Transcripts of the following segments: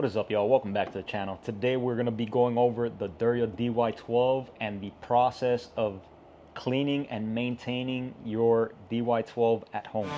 What is up, y'all? Welcome back to the channel. Today we're going to be going over the Derya DY12 and the process of cleaning and maintaining your DY12 at home.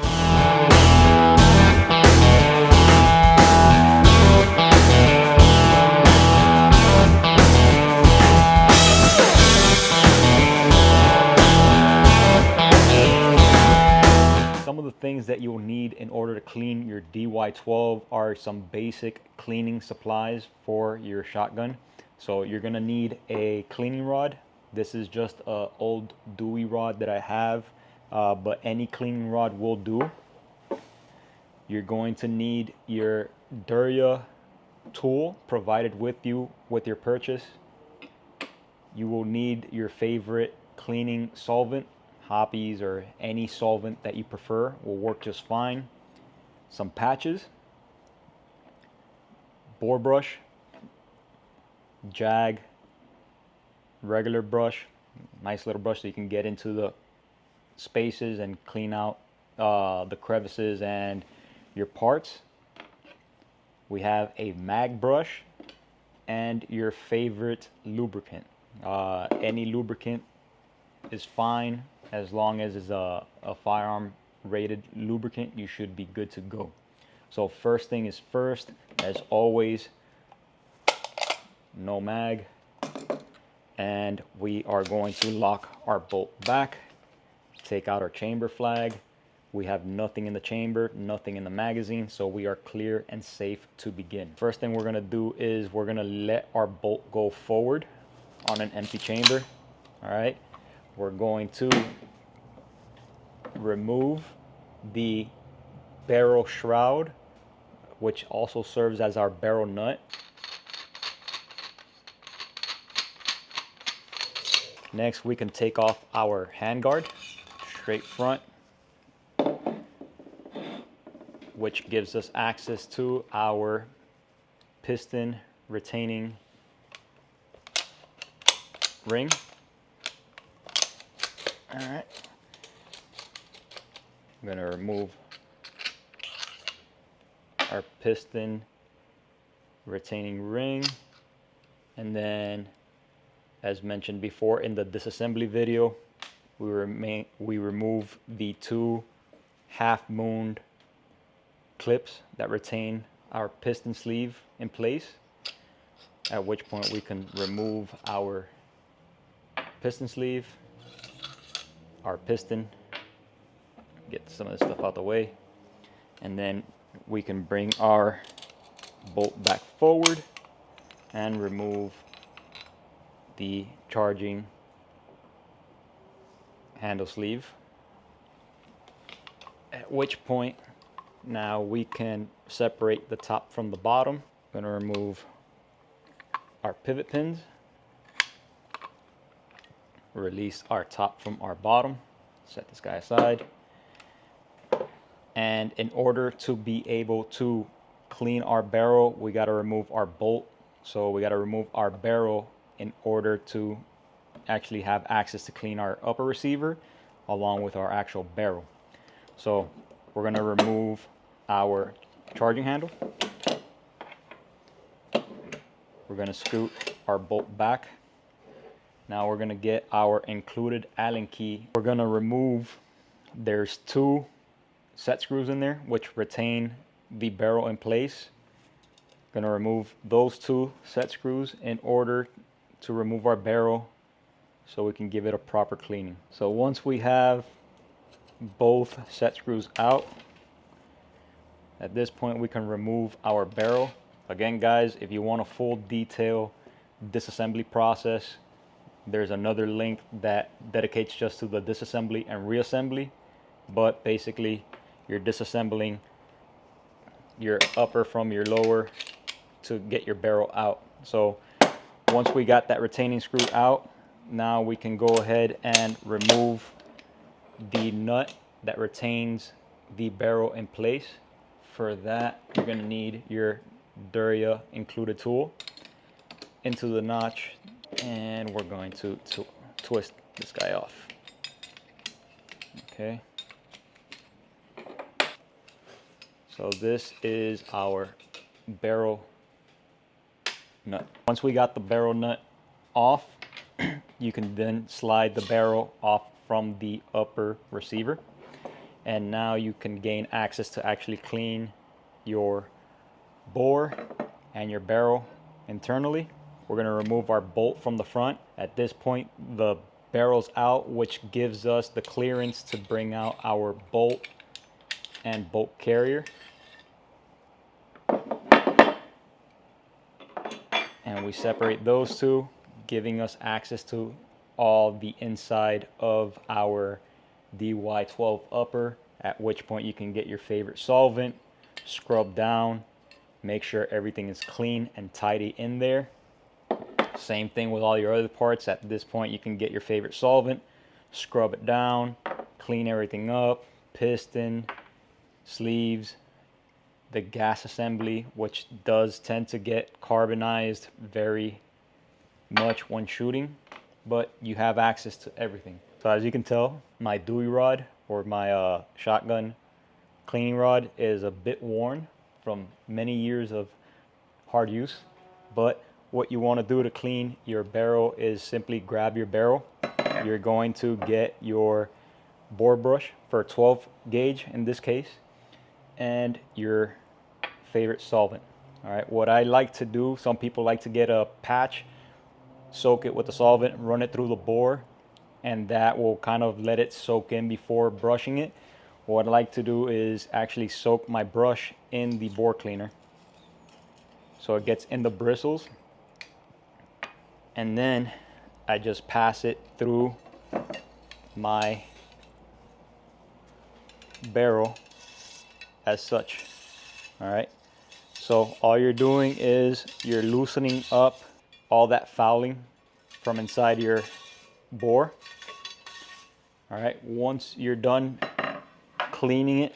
Some of the things that you'll need in order to clean your DY12 are some basic cleaning supplies for your shotgun. So you're gonna need a cleaning rod. This is just an old Dewey rod that I have, but any cleaning rod will do. You're going to need your Derya tool provided with you with your purchase. You will need your favorite cleaning solvent. Hoppies or any solvent that you prefer will work just fine. Some patches, bore brush, jag, regular brush, nice little brush so you can get into the spaces and clean out the crevices and your parts. We have a mag brush and your favorite lubricant. Any lubricant is fine. As long as it's a firearm rated lubricant, you should be good to go. So first thing is first, as always, no mag. And we are going to lock our bolt back, take out our chamber flag. We have nothing in the chamber, nothing in the magazine, so we are clear and safe to begin. First thing we're gonna do is we're gonna let our bolt go forward on an empty chamber, all right? We're going to remove the barrel shroud, which also serves as our barrel nut. Next, we can take off our handguard, straight front, which gives us access to our piston retaining ring. All right, I'm going to remove our piston retaining ring, and then, as mentioned before in the disassembly video, we remove the two half-moon clips that retain our piston sleeve in place, at which point we can remove our piston sleeve, our piston, get some of this stuff out the way, and then we can bring our bolt back forward and remove the charging handle sleeve, at which point now we can separate the top from the bottom. I'm going to remove our pivot pins, release our top from our bottom, set this guy aside. And in order to be able to clean our barrel, we got to remove our bolt. So we got to remove our barrel in order to actually have access to clean our upper receiver along with our actual barrel. So we're going to remove our charging handle. We're going to scoot our bolt back. Now we're going to get our included Allen key. We're going to remove, there's two set screws in there which retain the barrel in place. Going to remove those two set screws in order to remove our barrel so we can give it a proper cleaning. So once we have both set screws out, at this point we can remove our barrel. Again, guys, if you want a full detail disassembly process, there's another link that dedicates just to the disassembly and reassembly, but basically you're disassembling your upper from your lower to get your barrel out. So once we got that retaining screw out, now we can go ahead and remove the nut that retains the barrel in place. For that, you're going to need your Derya included tool into the notch, and we're going to twist this guy off. Okay. So this is our barrel nut. Once we got the barrel nut off, you can then slide the barrel off from the upper receiver, and now you can gain access to actually clean your bore and your barrel internally. We're going to remove our bolt from the front. At this point, the barrel's out, which gives us the clearance to bring out our bolt and bolt carrier. And we separate those two, giving us access to all the inside of our DY12 upper, at which point you can get your favorite solvent, scrub down, make sure everything is clean and tidy in there. Same thing with all your other parts. At this point, you can get your favorite solvent, scrub it down, clean everything up, piston, sleeves, the gas assembly, which does tend to get carbonized very much when shooting, but you have access to everything. So as you can tell, my Dewey rod, or my shotgun cleaning rod, is a bit worn from many years of hard use. But what you want to do to clean your barrel is simply grab your barrel. You're going to get your bore brush for 12 gauge in this case, and your favorite solvent. All right, what I like to do, some people like to get a patch, soak it with the solvent, run it through the bore, and that will kind of let it soak in before brushing it. What I like to do is actually soak my brush in the bore cleaner so it gets in the bristles, and then I just pass it through my barrel as such. All right, so all you're doing is you're loosening up all that fouling from inside your bore. All right, once you're done cleaning it,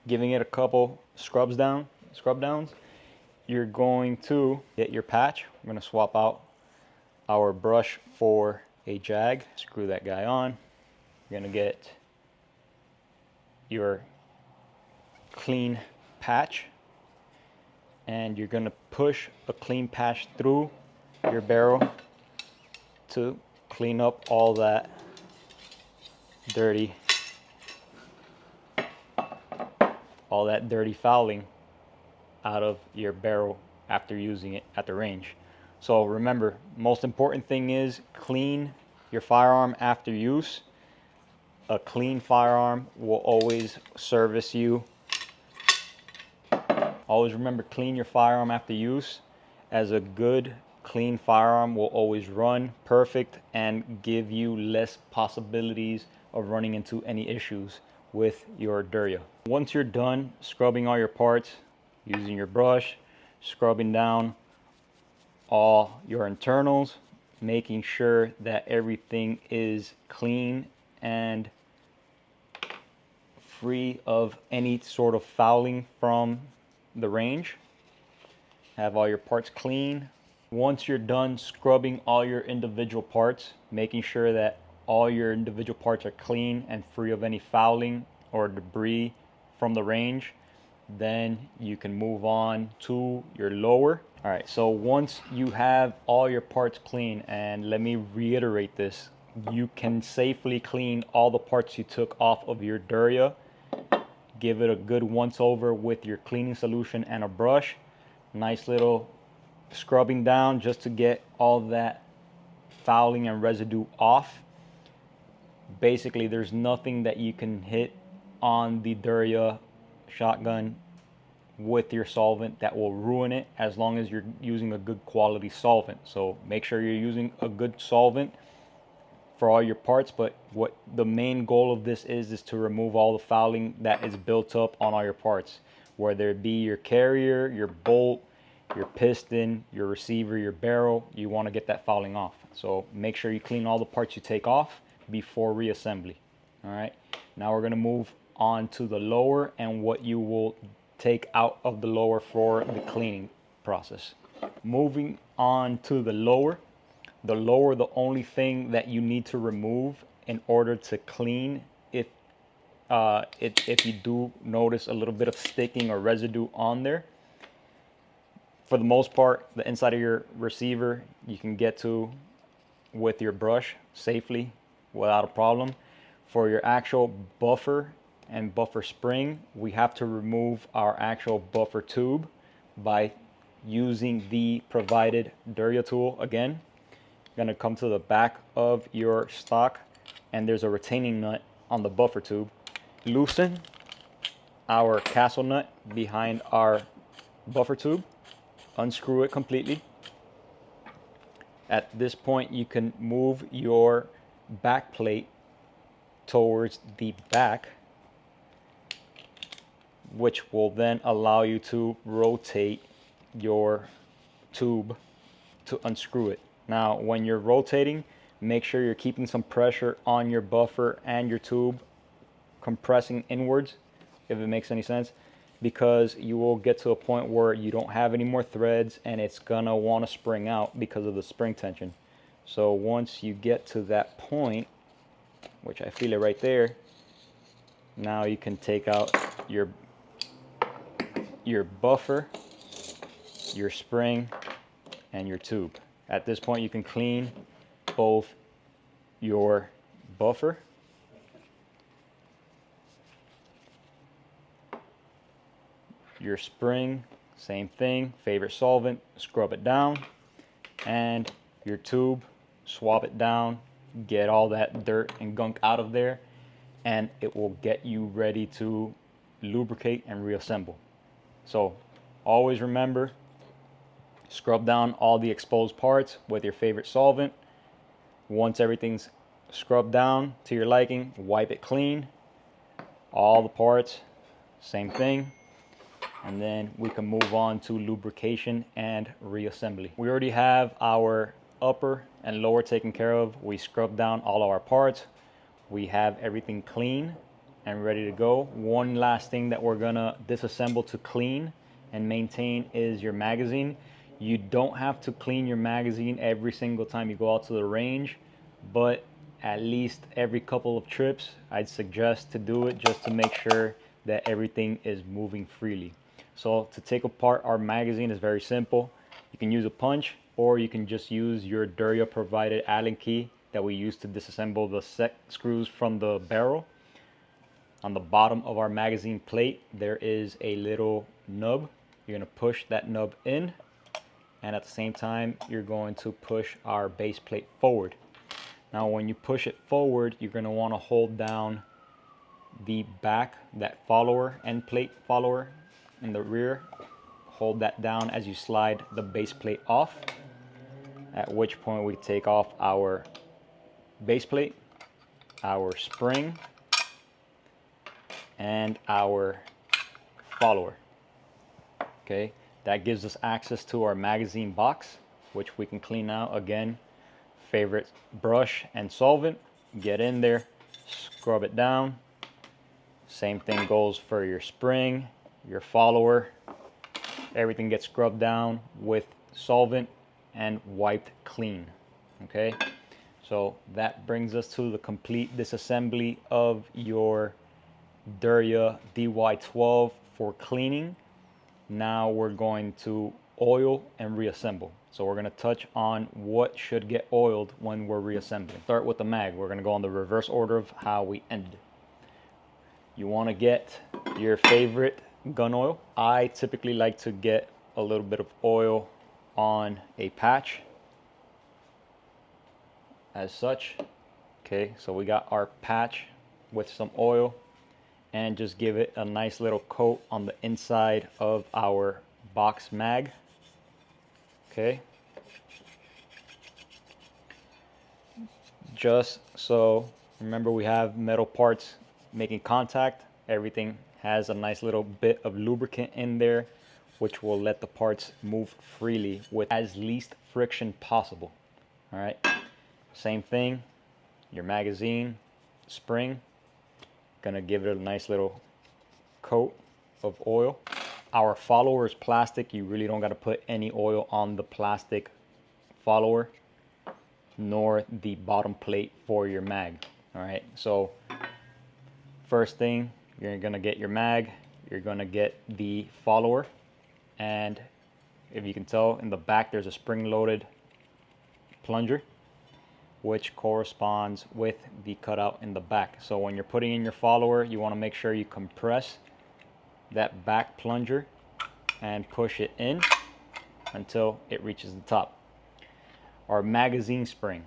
giving it a couple scrub downs, you're going to get your patch. We're going to swap out our brush for a jag. Screw that guy on. You're going to get your clean patch, and you're going to push a clean patch through your barrel to clean up all that dirty fouling out of your barrel after using it at the range. So remember, most important thing is clean your firearm after use. A clean firearm will always service you. Always remember, clean your firearm after use, as a good clean firearm will always run perfect and give you less possibilities of running into any issues with your Derya. Once you're done scrubbing all your parts, using your brush, scrubbing down all your internals, making sure that everything is clean and free of any sort of fouling from the range. Have all your parts clean. Once you're done scrubbing all your individual parts, making sure that all your individual parts are clean and free of any fouling or debris from the range, then you can move on to your lower. All right, so once you have all your parts clean, and let me reiterate this, you can safely clean all the parts you took off of your Derya. Give it a good once over with your cleaning solution and a brush. Nice little scrubbing down just to get all that fouling and residue off. Basically, there's nothing that you can hit on the Derya shotgun with your solvent that will ruin it, as long as you're using a good quality solvent. So make sure you're using a good solvent for all your parts, but what the main goal of this is to remove all the fouling that is built up on all your parts, whether it be your carrier, your bolt, your piston, your receiver, your barrel. You want to get that fouling off. So make sure you clean all the parts you take off before reassembly. All right, now we're going to move on to the lower and what you will take out of the lower for the cleaning process. Moving on to the lower, the only thing that you need to remove in order to clean, if you do notice a little bit of sticking or residue on there, For the most part, the inside of your receiver you can get to with your brush safely without a problem. For your actual buffer and buffer spring, we have to remove our actual buffer tube by using the provided Derya tool. Again, you're going to come to the back of your stock and there's a retaining nut on the buffer tube. Loosen our castle nut behind our buffer tube, unscrew it completely. At this point you can move your back plate towards the back, which will then allow you to rotate your tube to unscrew it. Now when you're rotating, make sure you're keeping some pressure on your buffer and your tube, compressing inwards, if it makes any sense, because you will get to a point where you don't have any more threads and it's gonna want to spring out because of the spring tension. So once you get to that point, which I feel it right there, now you can take out your buffer, your spring, and your tube. At this point you can clean both your buffer your spring, same thing, favorite solvent, scrub it down, and your tube, swab it down, get all that dirt and gunk out of there, and it will get you ready to lubricate and reassemble. So always remember, scrub down all the exposed parts with your favorite solvent. Once everything's scrubbed down to your liking, wipe it clean, all the parts, same thing. And then we can move on to lubrication and reassembly. We already have our upper and lower taken care of. We scrubbed down all of our parts. We have everything clean and ready to go. One last thing that we're gonna disassemble to clean and maintain is your magazine. You don't have to clean your magazine every single time you go out to the range, but at least every couple of trips I'd suggest to do it, just to make sure that everything is moving freely. So to take apart our magazine is very simple. You can use a punch, or you can just use your Derya provided Allen key that we use to disassemble the set screws from the barrel. On the bottom of our magazine plate there is a little nub. You're going to push that nub in, and at the same time you're going to push our base plate forward. Now when you push it forward, you're going to want to hold down the back, that follower, end plate follower in the rear. Hold that down as you slide the base plate off, at which point we take off our base plate, our spring, and our follower. Okay, that gives us access to our magazine box, which we can clean out. Again, favorite brush and solvent, get in there, scrub it down. Same thing goes for your spring, your follower. Everything gets scrubbed down with solvent and wiped clean. Okay, so that brings us to the complete disassembly of your Derya DY12 for cleaning. Now we're going to oil and reassemble. So we're going to touch on what should get oiled when we're reassembling. Start with the mag. We're going to go in the reverse order of how we ended. You want to get your favorite gun oil. I typically like to get a little bit of oil on a patch, as such. Okay, so we got our patch with some oil, and just give it a nice little coat on the inside of our box mag. Okay, just so, remember, we have metal parts making contact. Everything has a nice little bit of lubricant in there, which will let the parts move freely with as least friction possible. All right, same thing, your magazine, spring, gonna give it a nice little coat of oil. Our follower is plastic. You really don't got to put any oil on the plastic follower, nor the bottom plate for your mag. All right, so first thing, you're gonna get your mag, you're gonna get the follower, and If you can tell, in the back there's a spring-loaded plunger, which corresponds with the cutout in the back. So when you're putting in your follower, you want to make sure you compress that back plunger and push it in until it reaches the top. Our magazine spring.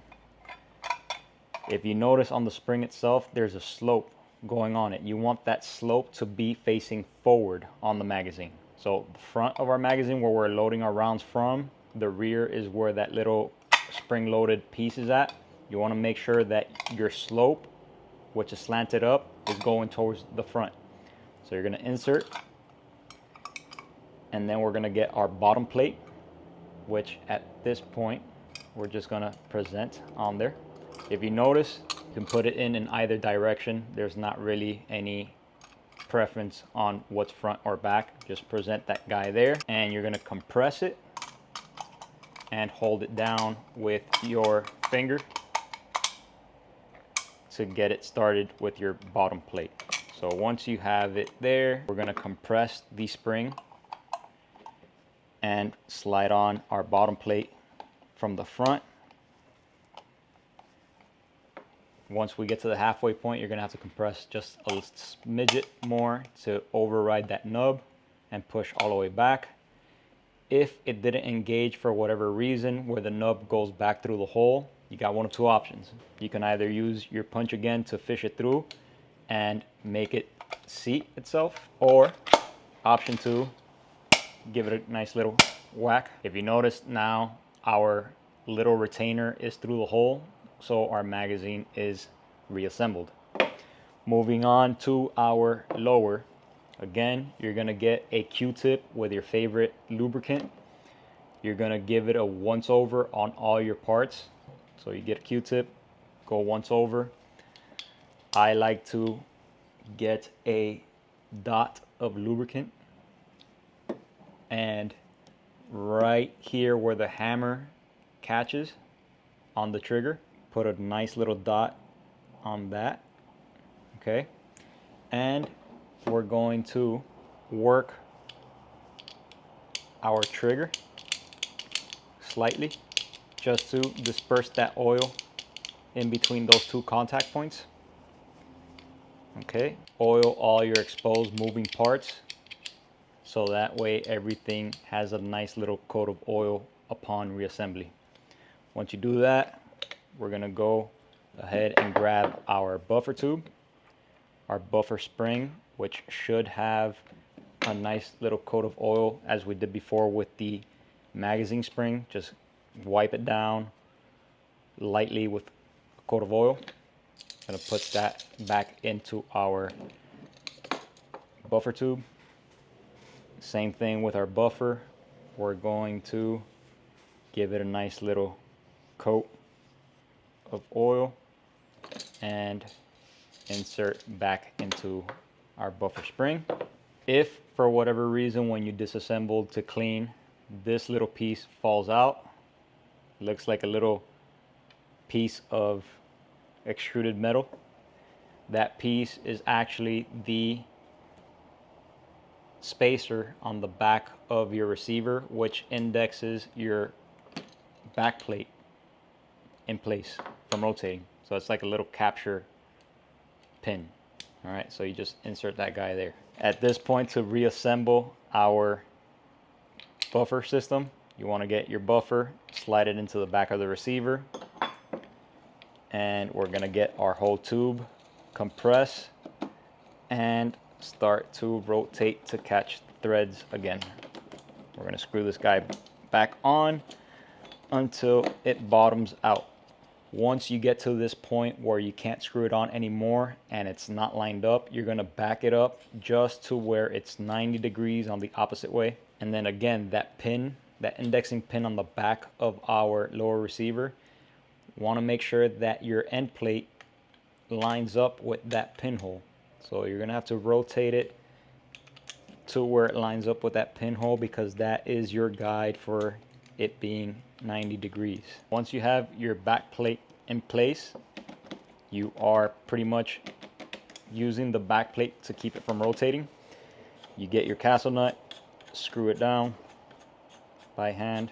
If you notice on the spring itself, there's a slope going on it. You want that slope to be facing forward on the magazine. So the front of our magazine, where we're loading our rounds from, the rear is where that little spring-loaded piece is at. You want to make sure that your slope, which is slanted up, is going towards the front. So you're going to insert, and then we're going to get our bottom plate, which at this point we're just going to present on there. If you notice, you can put it in either direction. There's not really any preference on what's front or back. Just present that guy there, and you're going to compress it and hold it down with your finger to get it started with your bottom plate. So once you have it there, we're going to compress the spring and slide on our bottom plate from the front. Once we get to the halfway point, you're going to have to compress just a smidget more to override that nub and push all the way back. If it didn't engage for whatever reason, where the nub goes back through the hole, you got one of two options. You can either use your punch again to fish it through and make it seat itself, or option two, give it a nice little whack. If you notice, now our little retainer is through the hole, so our magazine is reassembled. Moving on to our lower. Again, you're gonna get a Q-tip with your favorite lubricant. You're gonna give it a once over on all your parts. So you get a Q-tip, go once over. I like to get a dot of lubricant, and right here where the hammer catches on the trigger, put a nice little dot on that. Okay, and we're going to work our trigger slightly just to disperse that oil in between those two contact points. Okay, oil all your exposed moving parts, so that way everything has a nice little coat of oil upon reassembly. Once you do that, we're gonna go ahead and grab our buffer tube, our buffer spring, which should have a nice little coat of oil as we did before with the magazine spring. Just wipe it down lightly with a coat of oil. Gonna put that back into our buffer tube. Same thing with our buffer. We're going to give it a nice little coat of oil and insert back into our buffer spring. If for whatever reason when you disassemble to clean, this little piece falls out, looks like a little piece of extruded metal, that piece is actually the spacer on the back of your receiver, which indexes your back plate in place from rotating. So it's like a little capture pin. All right, so you just insert that guy there. At this point, to reassemble our buffer system, you want to get your buffer, slide it into the back of the receiver, and we're going to get our whole tube, compress, and start to rotate to catch the threads again. We're going to screw this guy back on until it bottoms out. Once you get to this point where you can't screw it on anymore and it's not lined up, you're going to back it up just to where it's 90 degrees on the opposite way. And then again, that pin, that indexing pin on the back of our lower receiver, want to make sure that your end plate lines up with that pinhole. So you're going to have to rotate it to where it lines up with that pinhole, because that is your guide for it being 90 degrees. Once you have your back plate in place, you are pretty much using the back plate to keep it from rotating. You get your castle nut, screw it down, by hand,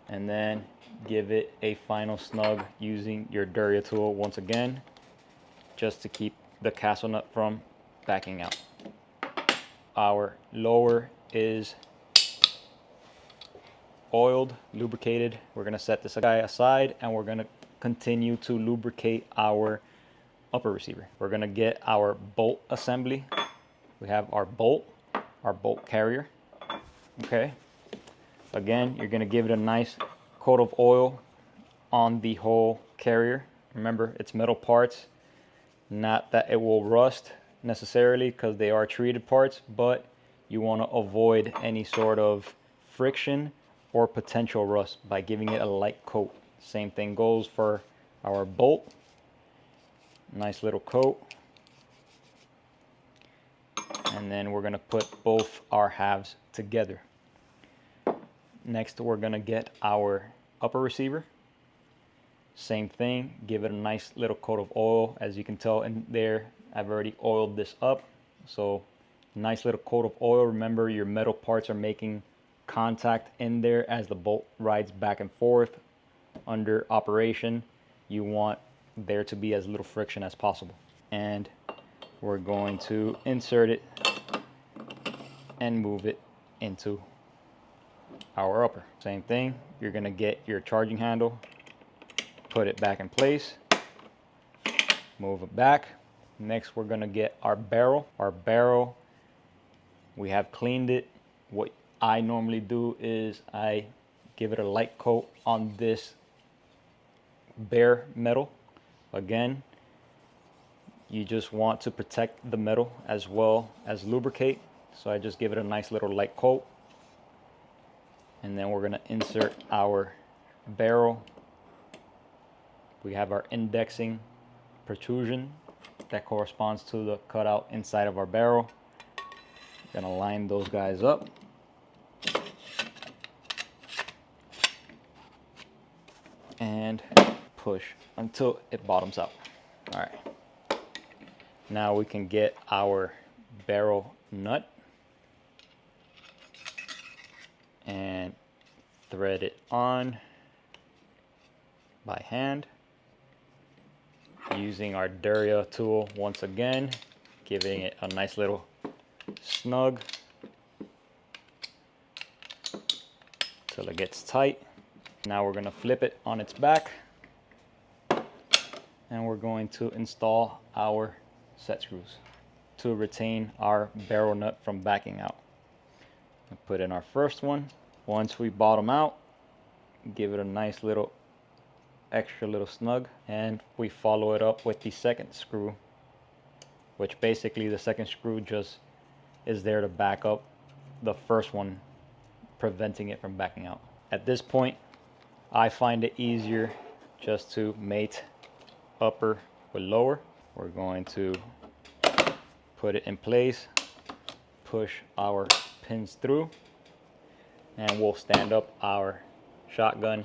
and then give it a final snug using your Derya tool once again, just to keep the castle nut from backing out. Our lower is oiled, lubricated. We're gonna set this guy aside and we're gonna continue to lubricate our upper receiver. We're gonna get our bolt assembly. We have our bolt carrier. Okay. Again, you're gonna give it a nice coat of oil on the whole carrier. Remember, it's metal parts, not that it will rust necessarily because they are treated parts, but you want to avoid any sort of friction or potential rust by giving it a light coat. Same thing goes for our bolt. Nice little coat. And then we're going to put both our halves together. Next, we're going to get our upper receiver. Same thing, give it a nice little coat of oil. As you can tell in there, I've already oiled this up. So nice little coat of oil. Remember, your metal parts are making contact in there as the bolt rides back and forth under operation. You want there to be as little friction as possible. And we're going to insert it and move it into our upper. Same thing, you're gonna get your charging handle, put it back in place, move it back. Next, we're gonna get our barrel. Our barrel, we have cleaned it. What I normally do is I give it a light coat on this bare metal. Again, you just want to protect the metal as well as lubricate. So I just give it a nice little light coat. And then we're gonna insert our barrel. We have our indexing protrusion that corresponds to the cutout inside of our barrel. Gonna line those guys up. And push until it bottoms out. All right. Now we can get our barrel nut and thread it on by hand using our Derya tool once again, giving it a nice little snug till it gets tight. Now we're going to flip it on its back and we're going to install our set screws to retain our barrel nut from backing out. We'll put in our first one. Once we bottom out, give it a nice little extra little snug, and we follow it up with the second screw, which basically the second screw just is there to back up the first one, preventing it from backing out. At this point, I find it easier just to mate upper with lower. We're going to put it in place, push our pins through, and we'll stand up our shotgun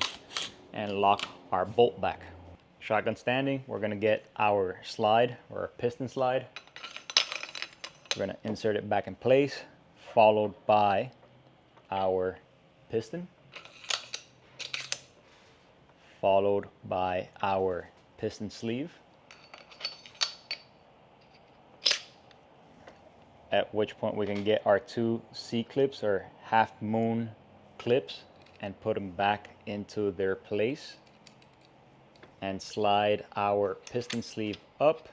and lock our bolt back. Shotgun standing, we're gonna get our slide or our piston slide. We're gonna insert it back in place, followed by our piston, followed by our piston sleeve, at which point we can get our two C-clips or half moon clips and put them back into their place and slide our piston sleeve up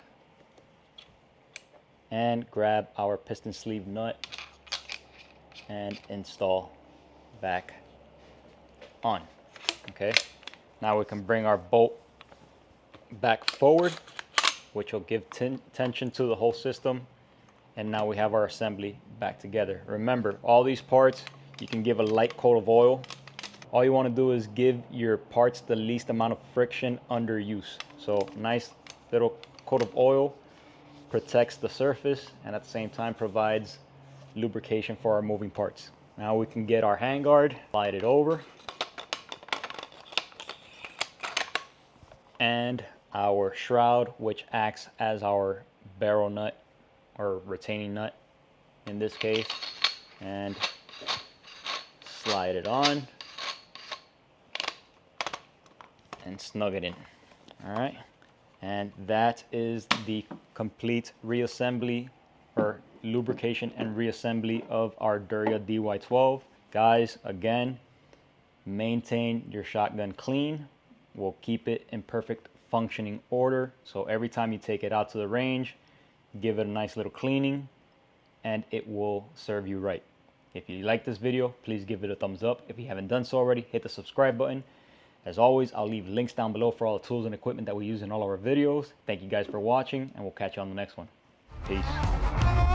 and grab our piston sleeve nut and install back on. Okay, now we can bring our bolt back forward, which will give tension to the whole system, and now we have our assembly back together. Remember, all these parts you can give a light coat of oil. All you want to do is give your parts the least amount of friction under use. So nice little coat of oil protects the surface and at the same time provides lubrication for our moving parts. Now we can get our handguard, slide it over, and our shroud, which acts as our barrel nut or retaining nut in this case, and slide it on, and snug it in. All right, and that is the complete reassembly or lubrication and reassembly of our Derya DY12. Guys, again, maintain your shotgun clean. We'll keep it in perfect functioning order. So every time you take it out to the range, give it a nice little cleaning and it will serve you right. If you like this video, please give it a thumbs up. If you haven't done so already, hit the subscribe button. As always, I'll leave links down below for all the tools and equipment that we use in all of our videos. Thank you guys for watching, and we'll catch you on the next one. Peace.